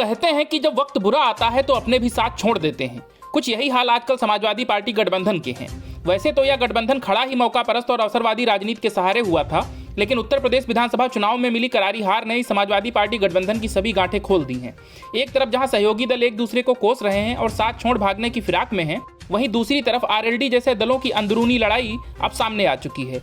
कहते हैं कि जब वक्त बुरा आता है तो अपने भी साथ छोड़ देते हैं। कुछ यही हाल आजकल समाजवादी पार्टी गठबंधन के हैं। वैसे तो यह गठबंधन खड़ा ही मौका परस्त और अवसरवादी राजनीति के सहारे हुआ था, लेकिन उत्तर प्रदेश विधानसभा चुनाव में मिली करारी हार ने समाजवादी पार्टी गठबंधन की सभी गांठें खोल दी हैं। एक तरफ जहां सहयोगी दल एक दूसरे को कोस रहे हैं और साथ छोड़ भागने की फिराक में हैं, वहीं दूसरी तरफ आरएलडी जैसे दलों की अंदरूनी लड़ाई अब सामने आ चुकी है।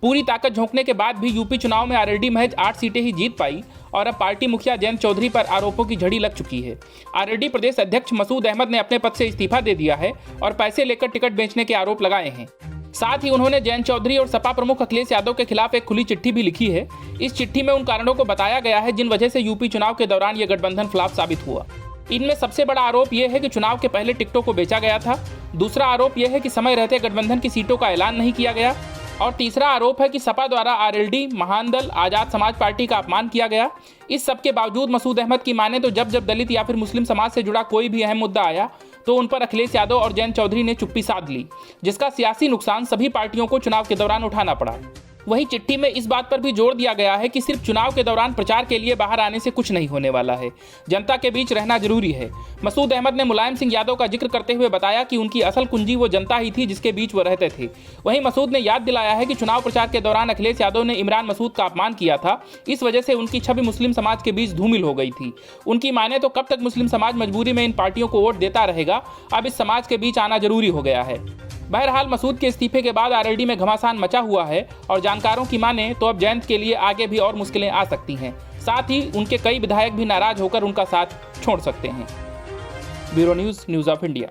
पूरी ताकत झोंकने के बाद भी यूपी चुनाव में आरएलडी महज 8 सीटें ही जीत पाई और अब पार्टी मुखिया जयंत चौधरी पर आरोपों की झड़ी लग चुकी है। आरएलडी प्रदेश अध्यक्ष मसूद अहमद ने अपने पद से इस्तीफा दे दिया है और पैसे लेकर टिकट बेचने के आरोप लगाए हैं। साथ ही उन्होंने जयंत चौधरी और सपा प्रमुख अखिलेश यादव के खिलाफ एक खुली चिट्ठी भी लिखी है। इस चिट्ठी में उन कारणों को बताया गया है जिन वजह से यूपी चुनाव के दौरान यह गठबंधन फ्लॉप साबित हुआ। इनमें सबसे बड़ा आरोप यह है कि चुनाव के पहले टिकटों को बेचा गया था। दूसरा आरोप यह है कि समय रहते गठबंधन की सीटों का ऐलान नहीं किया गया और तीसरा आरोप है कि सपा द्वारा आरएलडी, महान-दल, आजाद समाज पार्टी का अपमान किया गया। इस सब के बावजूद मसूद अहमद की माने तो जब दलित या फिर मुस्लिम समाज से जुड़ा कोई भी अहम मुद्दा आया तो उन पर अखिलेश यादव और जयंत चौधरी ने चुप्पी साध ली, जिसका सियासी नुकसान सभी पार्टियों को चुनाव के दौरान उठाना पड़ा। वहीं चिट्ठी में इस बात पर भी जोर दिया गया है कि सिर्फ चुनाव के दौरान प्रचार के लिए बाहर आने से कुछ नहीं होने वाला है, जनता के बीच रहना जरूरी है। मसूद अहमद ने मुलायम सिंह यादव का जिक्र करते हुए बताया कि उनकी असल कुंजी वो जनता ही थी जिसके बीच वो रहते थे। वहीं मसूद ने याद दिलाया है कि चुनाव प्रचार के दौरान अखिलेश यादव ने इमरान मसूद का अपमान किया था। इस वजह से उनकी छवि मुस्लिम समाज के बीच धूमिल हो गई थी। उनकी माने तो कब तक मुस्लिम समाज मजबूरी में इन पार्टियों को वोट देता रहेगा, अब इस समाज के बीच आना जरूरी हो गया है। बहरहाल मसूद के इस्तीफे के बाद आरएलडी में घमासान मचा हुआ है और जानकारों की माने तो अब जयंत के लिए आगे भी और मुश्किलें आ सकती हैं। साथ ही उनके कई विधायक भी नाराज होकर उनका साथ छोड़ सकते हैं। Bureau news of India.